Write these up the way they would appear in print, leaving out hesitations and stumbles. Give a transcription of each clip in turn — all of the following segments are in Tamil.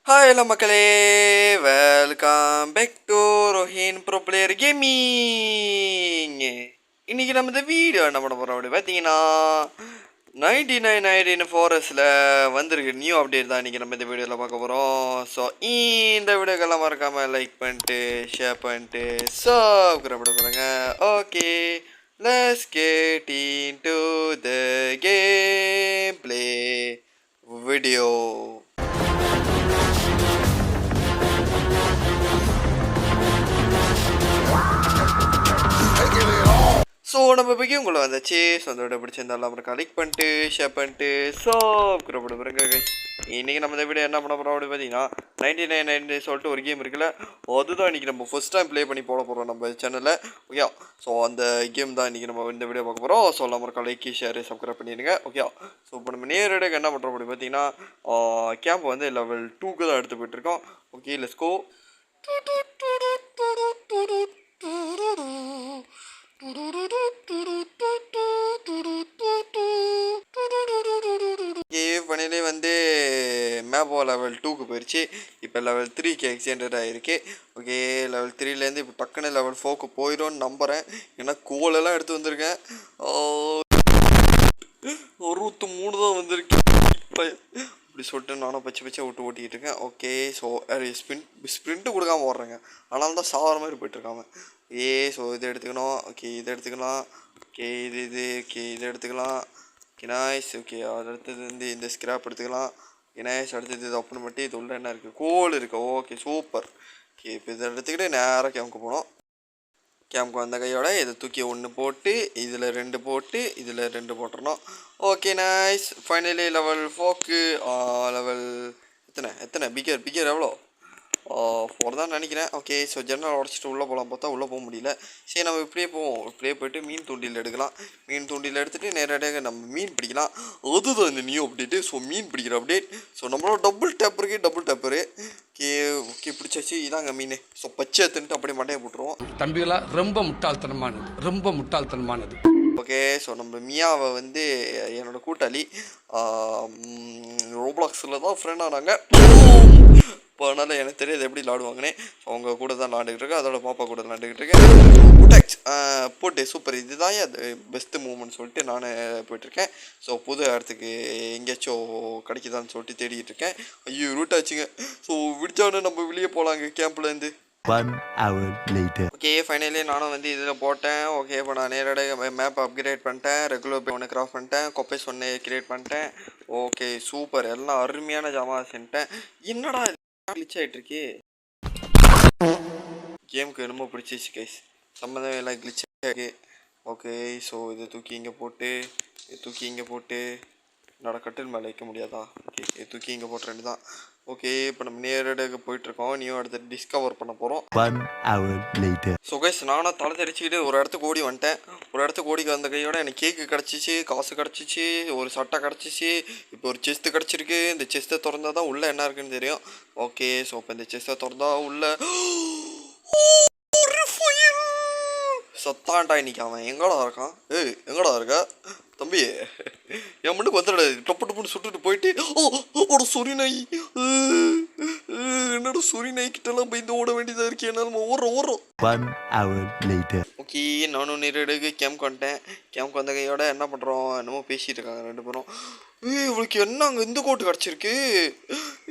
Hi hello மக்களே, welcome back to Rohin pro player gaming. இன்னைக்கு நம்ம இந்த வீடியோ என்ன பண்ண போகிறோம் அப்படி பார்த்தீங்கன்னா 99 ஃபாரஸ்ட்டில் வந்திருக்கு நியூ அப்டேட் தான் இன்றைக்கி நம்ம இந்த வீடியோவில் பார்க்க போகிறோம். ஸோ இந்த வீடியோக்கெல்லாம் மறக்காமல் லைக் பண்ணிட்டு ஷேர் பண்ணிட்டு சப்ஸ்கிரைப் பண்ண போகிறாங்க. Okay, let's get into the gameplay video. So நம்ம போய் உங்களை வந்தாச்சு. ஸோ அந்த வீடியோ பிடிச்சிருந்தாலும் அப்புறம் லைக் பண்ணிட்டு ஷேர் பண்ணிட்டு சப்ஸ்கிரைப் பண்ண போகிறேங்க. இன்றைக்கி நம்ம இந்த வீடியோ என்ன பண்ண போகிறோம் அப்படின்னு பார்த்தீங்கன்னா 99 சொல்லிட்டு ஒரு கேம் இருக்குல்ல, அதுதான் இன்றைக்கி நம்ம ஃபஸ்ட் டைம் ப்ளே பண்ணி போட போகிறோம் நம்ம சேனலில். ஓகே, ஸோ அந்த கேம் தான் இன்றைக்கி நம்ம இந்த வீடியோ பார்க்க போகிறோம். ஸோ நம்ம லைக் ஷேர் சப்ஸ்கிரைப் பண்ணிடுங்க. ஓகே, ஸோ இப்போ நம்ம நேரடியாக என்ன பண்ணுறோம் அப்படின்னு பார்த்தீங்கன்னா கேம்ப் வந்து லெவல் 2க்கு தான் எடுத்து போயிட்டுருக்கோம். Okay, let's go. ஃபைனலி வந்து மேப்போ லெவல் 2க்கு போயிடுச்சு. இப்போ லெவல் 3க்கு எக்ஸ்டெண்டட் ஆகிருக்கு. ஓகே, லெவல் 3லேருந்து இப்போ டக்குன்னு லெவல் 4க்கு போயிடும்னு நம்புகிறேன். ஏன்னா கோலெல்லாம் எடுத்து வந்திருக்கேன். 63 தான் வந்திருக்கு இப்போ அப்படி சொல்லிட்டு நானும் பச்சை ஓட்டிக்கிட்டு இருக்கேன். ஓகே, ஸோ ஸ்ப்ரிண்ட்டு கொடுக்காம ஓடுறேங்க, ஆனால் தான் சாகிற மாதிரி போயிட்டுருக்காங்க. ஸோ இதை எடுத்துக்கணும். ஓகே, இதை எடுத்துக்கலாம். ஓகே, ஓகே இதை எடுத்துக்கலாம். Okay nice. ஓகே, அது அடுத்தது வந்து இந்த ஸ்கிராப் எடுத்துக்கலாம். Okay nice. அடுத்தது இது ஓப்பன் பண்ணிட்டு இது உள்ள என்ன இருக்குது, கோல் இருக்குது. Okay super. ஓகே, இப்போ இதை எடுத்துக்கிட்டு நேராக கேமுக்கு போனோம். கேமுக்கு வந்த கையோட இதை தூக்கி 1 போட்டு இதில் 2 போட்டு இதில் 2 போட்டுறணும். Okay nice. ஃபைனலி லெவல் 4க்கு லெவல் எத்தனை பிகர் எவ்வளோ 4 தான் நினைக்கிறேன். ஓகே, ஸோ ஜன்னல் உடச்சிட்டு உள்ளே போகலாம் பார்த்தா உள்ளே போக முடியல. சரி, நம்ம இப்படியே போவோம். இப்படியே போய்ட்டு மீன் தூண்டில் எடுக்கலாம். மீன் தூண்டில் எடுத்துகிட்டு நேரடியாக நம்ம மீன் பிடிக்கலாம். அதுதான் இந்த நியூ அப்டேட்டு. ஸோ மீன் பிடிக்கிற அப்டேட். ஸோ நம்மளோட டபுள் டேப்பரு. ஓகே பிடிச்சாச்சு. இதாங்க மீன். ஸோ பச்சை தின்ட்டு அப்படியே மண்டையை போட்டுருவோம். தம்பிகளா ரொம்ப முட்டாள்தனமானது. ஓகே, ஸோ நம்ம மியாவை வந்து என்னோடய கூட்டாளி ரோப்ளாக்ஸில் தான் ஃப்ரெண்ட் ஆனாங்க. இப்போ அதனால் எனக்கு தெரியாது எப்படி விளாடுவாங்கன்னே. ஸோ அவங்க கூட தான் விளாண்டுக்கிட்டு இருக்கேன். அதோட பாப்பா கூட விளாண்டுக்கிட்டு இருக்கேன். புட்டாக்ஸ் போட்டு சூப்பர். இதுதான் அது பெஸ்ட்டு மூமெண்ட் சொல்லிட்டு நான் போயிட்டுருக்கேன். ஸோ புது இடத்துக்கு எங்கேயாச்சும் கிடைக்குதான்னு சொல்லிட்டு தேடிக்கிட்டு இருக்கேன். ஐயோ ரூட் ஆச்சுங்க. ஸோ விடிச்சானே நம்ம வெளியே போகலாங்க கேம்ப்லேருந்து. 1 hour later. ஓகே, ஃபைனலி நானும் வந்து இதில் போட்டேன். ஓகே, இப்போ நான் நேரடியாக மேப் அப்கிரேட் பண்ணிட்டேன். ரெகுலர் ஒன்று கிராஃப்ட் பண்ணிட்டேன். கொப்பைஸ் ஒன்று கிரியேட் பண்ணிட்டேன். Okay super. எல்லாம் அருமையான ஜாமான் செஞ்சுட்டேன். என்னடா கிளிச் ஆகிட்டுருக்கு கேமுக்கு என்னமோ பிடிச்சிச்சு கைஸ். சம்மந்தமே எல்லாம் கிளிச் ஆகிருக்கு. ஓகே, ஸோ இதை தூக்கி இங்கே போட்டு என்னோட கட்டில் மேலே வைக்க முடியாதா? ஓகே, தூக்கி இங்கே போட்டு 2 தான். ஓகே, இப்போ நம்ம நேரடியாக போயிட்டுருக்கோம். நியூ இடத்த டிஸ்கவர் பண்ண போகிறோம். 1 hour later. ஸோ கைஸ், நானும் தலை தெரிச்சிக்கிட்டு ஒரு இடத்துக்கு ஓடி வந்துட்டேன். ஒரு இடத்துக்கு ஓடி வந்த கையோட எனக்கு கேக்கு கிடச்சிச்சு, காசு கிடச்சிச்சு, ஒரு சட்டை கிடச்சிச்சு, இப்போ ஒரு செஸ்ட்டு கிடச்சிருக்கு. இந்த செஸ்ட்டை திறந்தா தான் உள்ளே என்ன இருக்குன்னு தெரியும். ஓகே, ஸோ இப்போ இந்த செஸ்ட்டை திறந்தா உள்ளே சத்தான்டா. இன்னைக்கு அவன் எங்கடா இருக்கான்? எங்கடா இருக்க தம்பி? என் முன்னுக்கு வந்துட டப்புன்னு சுட்டுட்டு போயிட்டு ஓட சொறி நாய். என்னோட சொறி நாய் கிட்டலாம் பயந்து ஓட வேண்டியதாக இருக்கு. என்னால் ஓடுறோம். 1 hour later. ஓகே, நானும் நேரடியாக கேம்ப் வந்துட்டேன். கேம்ப் வந்த கையோட என்ன பண்ணுறோம், என்னமோ பேசிகிட்டு இருக்காங்க 2 பேரும். இவளுக்கு என்ன அங்கே இந்த கோட்டு கிடச்சிருக்கு,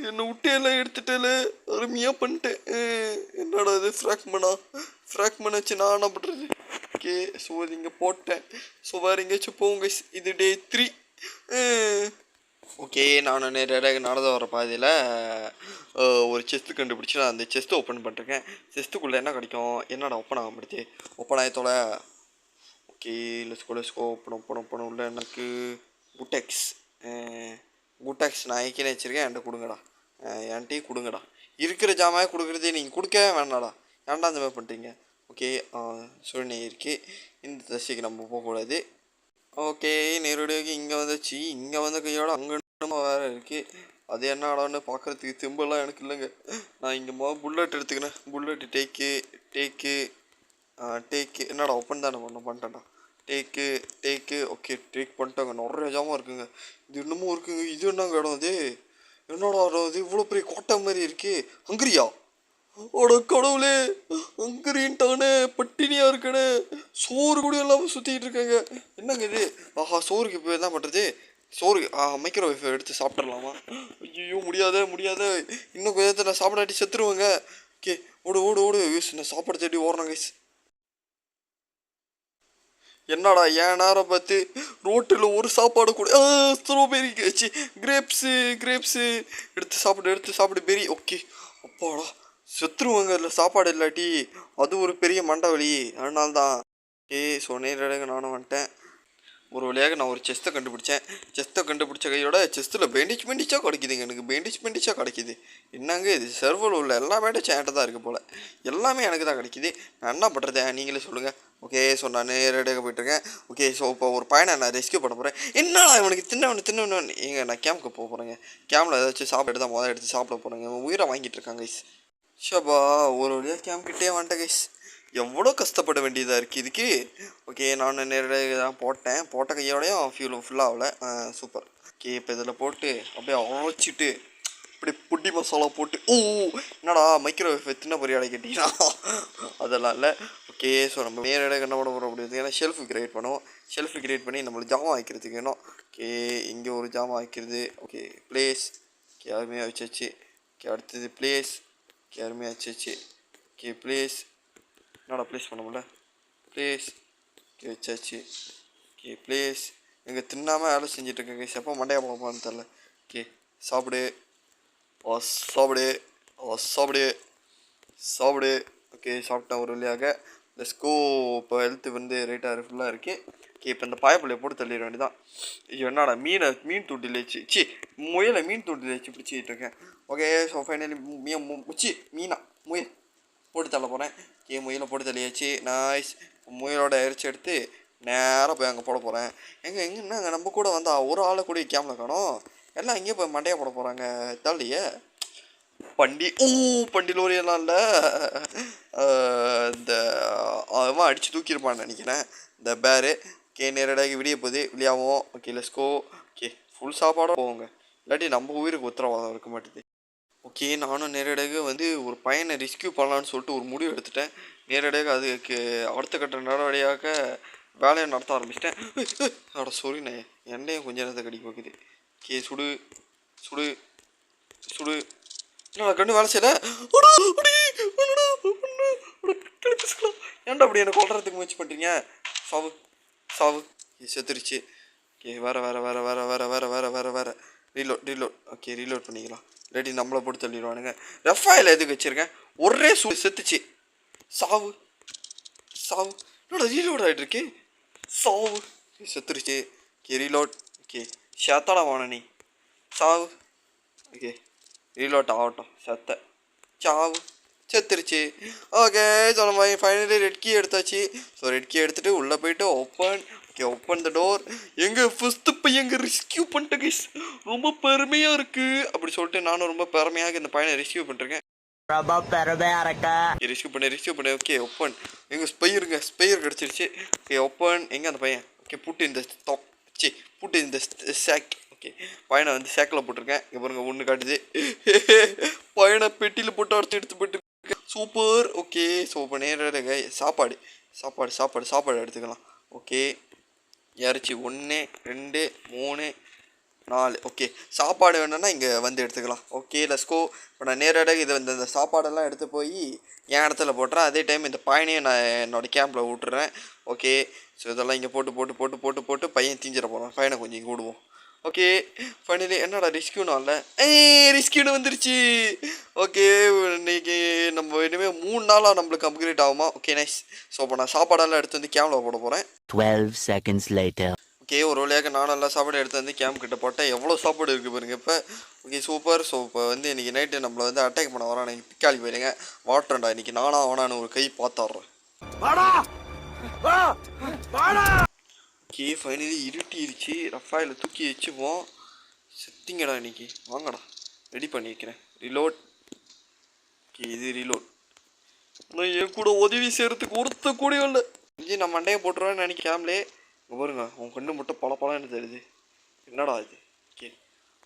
என்னை விட்டேல எடுத்துட்டேல, அருமையாக பண்ணிட்டேன். என்னடா இது ஃப்ராக்மனா வச்சு நான் என்ன பண்ணுறது? ஓகே, ஸோ இது இங்கே போட்டேன். ஸோ வேறு எங்கேயாச்சும் போங்க. இது டே 3. ஓகே, நான் நேரடியாக நடந்து வர பாதையில் ஒரு செஸ்ட்டு கண்டுபிடிச்சி நான் அந்த செஸ்ட்டு ஓப்பன் பண்ணிருக்கேன். செஸ்ட்டுக்குள்ளே என்ன கிடைக்கும்? என்னடா ஓப்பன் ஆக முடியுது? ஓப்பன் ஆகத்தோட ஓகே லெஸ்கோ ஓப்பன் உள்ள எனக்கு புட்டெக்ஸ் நான் ஏற்கனவே வச்சுருக்கேன். என்கிட்ட கொடுங்கடா, என்கிட்டயே கொடுங்கடா. இருக்கிற ஜாமாவே கொடுக்குறதே நீங்கள் கொடுக்கவே வேண்டாடா. ஏன்டா அந்த மாதிரி பண்ணுறீங்க? ஓகே, சுழனி இருக்குது. இந்த தசைக்கு நம்ம போகக்கூடாது. ஓகே, நேரடியாக இங்கே வந்துச்சு. இங்கே வந்த கையோட அங்கே வேறு இருக்குது. அது என்ன ஆடான்னு பார்க்குறதுக்கு திம்பெல்லாம் எனக்கு இல்லைங்க. நான் இங்கே புல்லட் எடுத்துக்கிறேன். புல்லட்டு டேக்கு என்னடா ஓப்பன் தானே பண்ணிட்டேன்டா. டேக்கு ஓகே டேக் பண்ணிட்டாங்க. நிறைய ஜாமான் இருக்குங்க. இது இன்னமும் இருக்குங்க. இது என்னங்க இடம் அது? என்னடா இது இவ்வளோ பெரிய கோட்டை மாதிரி இருக்கு. ஹங்கரியா? அட கடவுளே, ஹங்கரின்ட்டானே, பட்டினியா இருக்கனே, சோறு கூட இல்லாமல் சுற்றிட்டு இருக்காங்க. என்னங்க இது? ஆஹா, சோறுக்கு இப்போ என்ன பண்ணுறது? சோறு மைக்ரோவேவ் எடுத்து சாப்பிட்றலாமா? ஐயோ, முடியாத முடியாத, இன்னும் கொஞ்சம் நான் சாப்பிடாட்டி செத்துருவேங்க. ஓகே, ஓடு ஓடு ஓடு யூஸ், நான் சாப்பாடு தேடி ஓடுறேன் கைஸ். என்னடா ஏன் நேரம் பார்த்து ரோட்டில் ஒரு சாப்பாடு கூட. ஸ்ட்ராபெரி சி கிரேப்ஸு எடுத்து சாப்பிடு பெரி. ஓகே, அப்பாடா, செத்துருவாங்க இல்லை சாப்பாடு இல்லாட்டி. அது ஒரு பெரிய மண்டை வலி. அதனால்தான். ஸோ நேரடியாக நானும் வந்துட்டேன். ஒரு வழியாக நான் ஒரு செஸ்ட்டை கண்டுபிடிச்சேன். செஸ்ட்டை கண்டுபிடிச்ச கையோட செஸ்ட்டில் பேண்டிச்சாக கிடைக்குதுங்க. எனக்கு பேண்டிச்சாக கிடைக்கிது. என்னங்க இது? சர்வரில் உள்ள எல்லா பேண்டிச்சும் என்கிட்ட தான் இருக்குது போல். எல்லாமே எனக்கு தான் கிடைக்கிது. நான் என்ன பண்ணுறது, நீங்களே சொல்லுங்கள். ஓகே, ஸோ நான் நேரடியாக போய்ட்டுருக்கேன். ஓகே, ஸோ இப்போ ஒரு பையனை நான் ரெஸ்க்யூ பண்ண போகிறேன். என்னடா இவனுக்கு தின்னவனு ஏங்க, நான் கேம்ப்க்கு போக போகிறேங்க. கேம்பில் ஏதாச்சும் சாப்பிட்டு தான் முதல்ல எடுத்து சாப்பிட போகிறேங்க. உயிரை வாங்கிட்டு இருக்காங்க கைஸ். ஷபா, ஒரு வழியாக கேம்ப் கிட்டே வந்துட்டேன் கைஸ். எவ்வளோ கஷ்டப்பட வேண்டியதாக இருக்குது இதுக்கு. ஓகே, நான் நேரடியாக தான் போட்ட கையோடையும் ஃபுல்லாக ஆகலை. சூப்பர். ஓகே, இப்போ இதில் போட்டு அப்படியே அழைச்சிட்டு இப்படி புட்டி மசாலா போட்டு. என்னடா மைக்ரோவேவ் எத்தனை பொரியாடை கேட்டிங்கன்னா அதெல்லாம் இல்லை. ஓகே, ஸோ நம்ம நேரடியாக என்ன பண்ண போகிறோம் அப்படிங்கிறது, ஏன்னா ஷெல்ஃபு கிரியேட் பண்ணுவோம். ஷெல்ஃபு கிரியேட் பண்ணி நம்மளுக்கு ஜாமான் வைக்கிறதுக்கு வேணும். ஓகே, இங்கே ஒரு ஜாமான் வைக்கிறது. Okay, place. ஓகே, அருமையாக வச்சாச்சு. ஓகே, அடுத்தது பிளேஸ். ஓகே, அருமையாக வச்சாச்சு. Okay, place. என்னடா ப்ளேஸ் பண்ண முடியல? ப்ளேஸ். ஓகே, வச்சாச்சு. Okay, place. எங்கே தின்னாமல் வேலை செஞ்சிட்ருக்கேங்க. எப்போ மண்டையா போகப்பான்னு தெரில. ஓகே, சாப்பிடு. சாப்பிடு. ஓகே, சாப்பிட்டேன் ஒரு வழியாக. Let's go. இப்போ ஹெல்த்து வந்து ரைட்டாக ஃபுல்லாக இருக்குது. ஓகே, இப்போ இந்த பாயப்பிள்ளையை போட்டு தள்ளிட வேண்டியதான். ஐயோ, என்னடா மீன் தொட்டில் வச்சு முயலை மீன் தொட்டில் வச்சு பிடிச்சிக்கிட்டு இருக்கேன். ஓகே, ஸோ ஃபைனலி முயல் போட்டு தள்ள போகிறேன். ஓகே, முயலை போட்டு தள்ளியாச்சு. நைஸ். முயலோட இறைச்சி எடுத்து நேராக போய் அங்கே போட போகிறேன். என்னங்க நம்ம கூட வந்தால் ஒரு ஆளை கூட கேமில் காணோம். எல்லாம் இங்கே போய் மண்டையாக போட போகிறாங்க. தள்ளியே பண்டி லோரியெல்லாம் இல்லை. இந்த அவன் அடித்து தூக்கியிருப்பான்னு நினைக்கிறேன், இந்த பேரு. ஓகே, நேரடியாக விடிய போகுது. விளையாடுவோம். Okay, let's go. ஓகே, ஃபுல் சாப்பாடாக போவோங்க, இல்லாட்டி நம்ம உயிருக்கு உத்தரவாதம் இருக்க மாட்டேது. ஓகே, நானும் நேரடியாக வந்து ஒரு பையனை ரெஸ்க்யூ பண்ணலான்னு சொல்லிட்டு ஒரு முடிவு எடுத்துட்டேன். நேரடியாக அதுக்கு அடுத்த கட்ட நடவடிக்கையாக வேலையை நடத்த ஆரம்பிச்சிட்டேன். அதோட சொரிண்ணே எண்ணையும் கொஞ்சம் நேரத்தை கடிக்க வைக்குது. ஓகே, சுடு. என்ன கண்டு வேலை செய்யல. ஏன்டா அப்படி என்னை கொல்றதுக்கு முயற்சி பண்ணுறீங்க? சாவு. செத்துருச்சு. ஓகே, வேற ரீலோட். ஓகே, ரீலோட் பண்ணிக்கலாம். இல்லாட்டி நம்மளை போட்டு தள்ளிடுவானுங்க. ரெஃபாயில் எதுக்கு வச்சுருக்கேன்? ஒரே செத்துச்சு. சாவு. என்னோட ரீலோட் ஆகிட்டு இருக்கு. சாவு. செத்துருச்சு. Okay, reload. ஓகே, சேத்தாடா வான நீ. சாவு. ஓகே, ரீலோட் ஆகட்டும். சாவு. செத்துருச்சு. ஓகே, ஸோ நம்ம ஃபைனலி ரெட் கீ எடுத்தாச்சு. ஸோ ரெட் கீ எடுத்துகிட்டு உள்ளே போயிட்டு ஓப்பன் த டோர். ஃபஸ்ட்டு பையன் ரெஸ்க்யூ பண்ணிட்டேன் கைஸ். ரொம்ப பெருமையாக இருக்குது அப்படி சொல்லிட்டு நானும் ரொம்ப பெருமையாக இந்த பையனை ரெஸ்க்யூ பண்ணிருக்கேன். ரெஸ்க்யூ பண்ணு. Okay, open. ஸ்பெயர் கிடச்சிருச்சு. Okay, open. எங்கே அந்த பையன்? ஓகே, புட்டு இந்த சேக். ஓகே, பையனை வந்து சேக்கில் போட்டிருக்கேன். இங்கே பாருங்க, ஒன்று காட்டுது. பையனை பெட்டியில் போட்டு எடுத்து போயிட்டு சூப்பர். ஓகே, ஸோ இப்போ நேரடியாக சாப்பாடு எடுத்துக்கலாம். ஓகே, இறைச்சி 1 2 3 4. ஓகே, சாப்பாடு வேணும்னா இங்கே வந்து எடுத்துக்கலாம். Okay, let's go. இப்போ நான் நேரடியாக இதை இந்த சாப்பாடெல்லாம் எடுத்து போய் என் இடத்துல போட்டுறேன். அதே டைம் இந்த பையனையும் நான் என்னோடய கேம்பில் விட்டுறேன். ஓகே, ஸோ இதெல்லாம் இங்கே போட்டு பையன் தீஞ்சிட போகிறான். பையனை கொஞ்சம் இங்கே விடுவோம். ஓகே, ஃபைனலி என்னடா ரெஸ்க்யூனும் இல்லை. ரெஸ்க்யூனு வந்துருச்சு. ஓகே, இன்றைக்கி நம்ம இனிமேல் 3 நாளாக நம்மளுக்கு அப்கிரேட் ஆகுமா? Okay, nice. ஸோ இப்போ நான் சாப்பாடெல்லாம் எடுத்து வந்து கேமில் போட போகிறேன். 12 seconds later. ஓகே, ஒரு வழியாக நான் நல்லா சாப்பாடு எடுத்து வந்து கேம்ப் கிட்ட போட்டேன். எவ்வளோ சாப்பாடு இருக்குது பாருங்க இப்போ. Okay, super. ஸோ இப்போ வந்து இன்றைக்கி நைட்டு நம்மளை வந்து அட்டாக் பண்ண வரான். எனக்கு பிக்காளி போயிருங்க. வாட்டர்டா இன்றைக்கி நானான்னு ஒரு கை பார்த்துட்றேன். Okay, finally இருட்டிருச்சு. ரஃபாயில் தூக்கி வச்சுப்போம். செத்திங்கடா இன்றைக்கி. வாங்கடா, ரெடி பண்ணி வைக்கிறேன். ரீலோட். ஓகே, இது ரீலோட். நான் என் கூட உதவி செய்கிறதுக்கு ஒருத்த கூட இல்லை. இஞ்சி நான் மண்டையை போட்டுருவேன்னு நினைக்காமலே. இங்கே பாருங்க, உன் கண்ணு மட்டும் பழன்னு தெரியுது. என்னடா இது? ஓகே,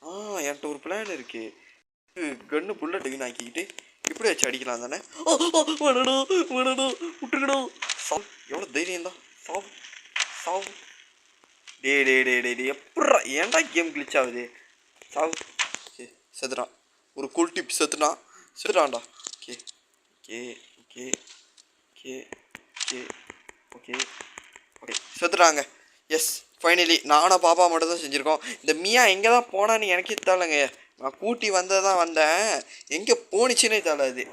என்கிட்ட ஒரு பிளான் இருக்கு. கன்னு புல்லட் ஆக்கிக்கிட்டு இப்படி வச்சு அடிக்கலாம் தானே. வேணணும் வேணணும் விட்டுக்கணும். சாவு, எவ்வளோ தைரியம் தான். சாவு சாவு. டே டே டே டே டே எப்பட்றா ஏன்டா கேம் கிளிச் ஆகுது. சாவு. ஓகே செத்துட்டான். ஒரு கூல் டிப் செத்துட்டான்டா. Okay okay okay okay okay okay okay செத்துட்டாங்க. எஸ் ஃபைனலி நானும் பாப்பா மட்டும் தான் செஞ்சுருக்கோம். இந்த மியா எங்கே தான் போனான்னு எனக்கே தெரியலங்க. நான் கூட்டி வந்ததான் வந்தேன், எங்கே போனிச்சுன்னே தெரியல.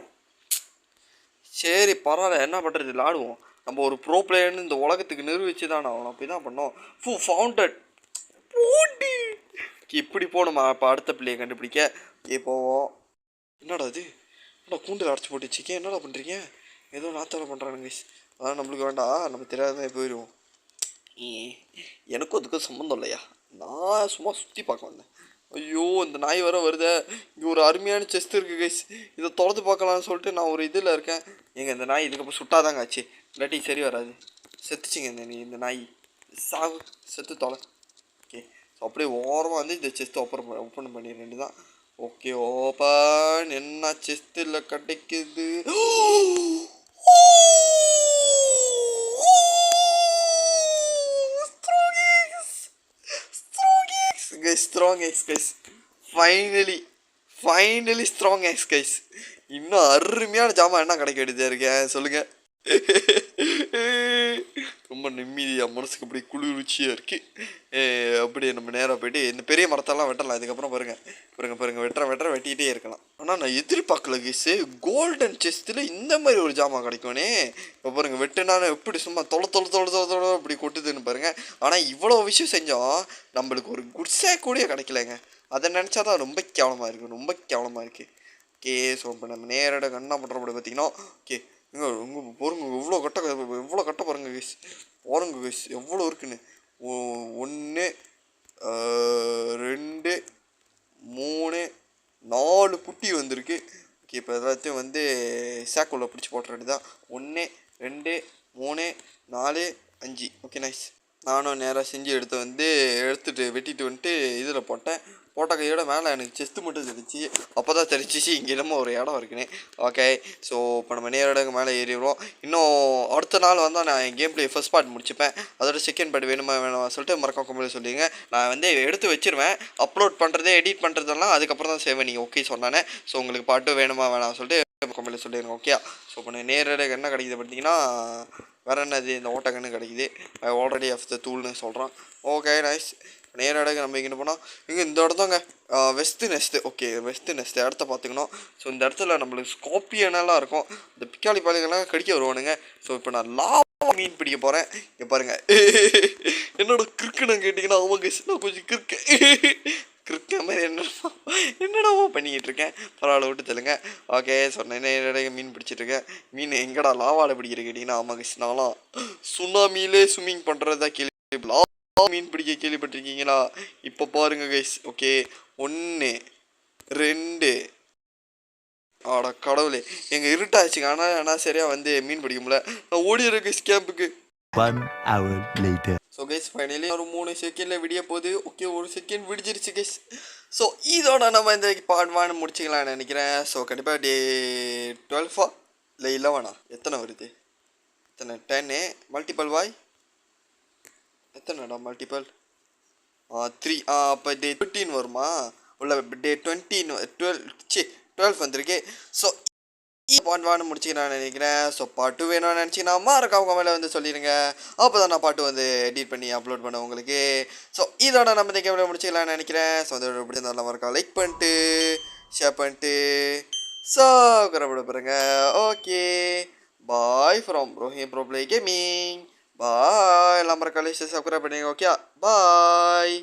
சரி பரவாயில்ல, என்ன பண்ணுறது, விளாடுவோம். நம்ம ஒரு ப்ரோ பிளேயர்னு இந்த உலகத்துக்கு நிரூபிச்சு தான் ஆகணும். அப்படி தான் பண்ணோம். ஃபவுண்டட் போட்டி இப்படி போகணுமா. இப்போ அடுத்த பிள்ளையை கண்டுபிடிக்க போவோம். என்னடா இது, என்னடா கூண்டில் அடைச்சி போட்டு வச்சுக்கேன். என்னடா பண்ணுறீங்க, ஏதோ நாத்தால பண்ணுறானுங்க. அதான் நம்மளுக்கு வேண்டாம், நம்ம தெரியாத போயிடுவோம். எனக்கும் அதுக்கும் சம்மந்தம் இல்லையா, நான் சும்மா சுற்றி பார்க்க வந்தேன். ஐயோ இந்த நாய் வர வருதே. இங்கே ஒரு அருமையான செஸ்ட் இருக்குது கைஸ், இதை திறந்து பார்க்கலான்னு சொல்லிட்டு நான் ஒரு இதில் இருக்கேன். எங்கள் இந்த நாய் இதுக்கப்புறம் சுட்டாதாங்க ஆச்சு, இல்லாட்டி சரி வராது. செத்துச்சிங்க இந்த நாய். சாவு, செத்து தொலை. ஓகே ஸோ அப்படியே ஓரமாக வந்து இந்த செஸ்ட்டை ஓப்பன் பண்ணிடுறது தான். Okay open. என்ன செஸ்ட்டில் கிடைக்குது. Strong X guys, finally strong X guys. இன்னும் அருமையான ஜாமான் என்ன கிடைக்க வேண்டியதாக இருக்கேன் சொல்லுங்கள். ரொம்ப நிம்மதியாக மனசுக்கு அப்படி குளிர்ச்சியாக இருக்குது. அப்படியே நம்ம நேராக போய்ட்டு இந்த பெரிய மரத்தெல்லாம் வெட்டலாம். இதுக்கப்புறம் பாருங்கள் வெட்டிகிட்டே இருக்கலாம். ஆனால் நான் எதிர்பார்க்கல கைஸு, கோல்டன் செஸ்ட்டில் இந்த மாதிரி ஒரு ஜாமான் கிடைக்கும்னே. இப்போ பாருங்கள் வெட்டுனாலும் எப்படி சும்மா தொலை இப்படி கொட்டுதுன்னு பாருங்கள். ஆனால் இவ்வளோ விஷயம் செஞ்சோம், நம்மளுக்கு ஒரு குட்ஸே கூட கிடைக்கலங்க. அதை நினச்சா தான் ரொம்ப கேவலமாக இருக்குது. ஓகே ஸோ இப்போ நம்ம நேரடியாக கண்ணா பண்ணுறப்படி பார்த்தீங்கன்னா, ஓகே இங்கே பாருங்க எவ்வளோ கட்ட பாருங்க கைஸ். எவ்வளோ இருக்குன்னு. 1 2 3 4 குட்டி வந்திருக்கு. ஓகே இப்போ எல்லாத்தையும் வந்து சேக்குள்ள பிடிச்சி போட்டுற வேண்டியதான். 1 2 3 4 5. Okay nice. நானும் நேராக செஞ்சு எடுத்துகிட்டு வெட்டிட்டு வந்துட்டு இதில் போட்ட கையோட மேலே எனக்கு செஸ்ட்டு மட்டும் தெரிச்சு. அப்போ தான் தெரிச்சிச்சு இங்கே என்னமோ ஒரு இடம் இருக்குன்னு. ஓகே ஸோ இப்போ நம்ம நேரடியாக மேலே ஏறிடுவோம். இன்னும் அடுத்த நாள் வந்தால் நான் என் கேம் பிளே ஃபஸ்ட் பார்ட் முடிச்சுப்பேன். அதோட செகண்ட் பார்ட் வேணுமா சொல்லிட்டு மறக்காம சொல்லிடுங்க. நான் எடுத்து வச்சுருவேன். அப்லோட் பண்ணுறது எடிட் பண்ணுறதெல்லாம் அதுக்கப்புறம் தான் செய்வேன். நீங்கள் ஓகே சொன்னானே. ஸோ உங்களுக்கு பாட்டு வேணுமா சொல்லிட்டு கமெண்ட்டில் சொல்லிடுங்க. ஓகே ஸோ இப்போ நேரடியாக என்ன கிடைக்குது பார்த்தீங்கன்னா, வேறு என்னது, இந்த ஓட்டக்கண்ணு கிடைக்குது. ஆல்ரெடி ஆஃப் த டூல்னு சொல்கிறான். Okay nice. நேரடியாக நம்ம இங்கே போனால் இங்கே இந்த இடத்தாங்க west nest. Okay west nest இடத்த பார்த்துக்கணும். ஸோ இந்த இடத்துல நம்மளுக்கு ஸ்கார்பியனெல்லாம் இருக்கும். இந்த பிக்காளி பாலிகள்லாம் கடிக்க வருவானுங்க. ஸோ இப்போ நான் மீன் பிடிக்க போகிறேன். இங்கே பாருங்கள் என்னோட கிறுக்குன்னு கேட்டிங்கன்னா, அவங்க நான் கொஞ்சம் கிறுக்க மாதிரி என்னடா பண்ணிக்கிட்டு இருக்கேன். பரவாயில்ல விட்டு தெலுங்க. ஓகே சொன்னேன் நேரடியாக மீன் பிடிச்சிட்ருக்கேன். மீன் எங்கடா லாவாவில் பிடிக்கிற கேட்டிங்கன்னா, ஆமாங்க நான்லாம் சுனாமியிலே ஸ்விம்மிங் பண்ணுறதா மீன் பிடிக்க கேள்விப்பட்டிருக்கீங்களா. இப்போ பாருங்க கைஸ். ஓகே 1 2 ஆட கடவுளே எங்கள் இருட்டாச்சுங்க. ஆனால் சரியாக மீன் பிடிக்க முடியல. நான் ஓடிடுறேன் கைஸ் கேம்புக்கு. 1 hour later. So guys finally ஒரு 3 செகண்டில் விடிய போகுது. ஓகே 1 செகண்ட் விடிச்சிருச்சு கைஸ். ஸோ இதோட நம்ம இந்த பார்ட் 1 முடிச்சிக்கலாம்னு நினைக்கிறேன். ஸோ கண்டிப்பாக டே 12 இல்லை 11 எத்தனை வருது, எத்தனை 10 மல்டிபிள் வாய் எத்தனைடா மல்டிபிள் 3. அப்போ டே 15 வருமா, உள்ள டே 12 வந்திருக்கு. ஸோ பார்ட் 1 முடிச்சுக்கலாம்னு நினைக்கிறேன். ஸோ பார்ட் 2 வேணும்னு நினச்சிங்கன்னா மறக்காம மேலே சொல்லிடுங்க. அப்போ தான் நான் பார்ட் எடிட் பண்ணி அப்லோட் பண்ண உங்களுக்கு. ஸோ இதோட நம்ம இந்த கேமில் முடிச்சிக்கலாம்னு நினைக்கிறேன். ஸோ அதோட பிடிச்சிருந்தா மறக்காம லைக் பண்ணிட்டு ஷேர் பண்ணிட்டு சப்ஸ்கிரைப் பாருங்க. Okay bye from Rohim bro play gaming. Bye. எல்லாம் மறக்காம சப்ஸ்கிரைப் பண்ணுங்க. ஓகே பாய்.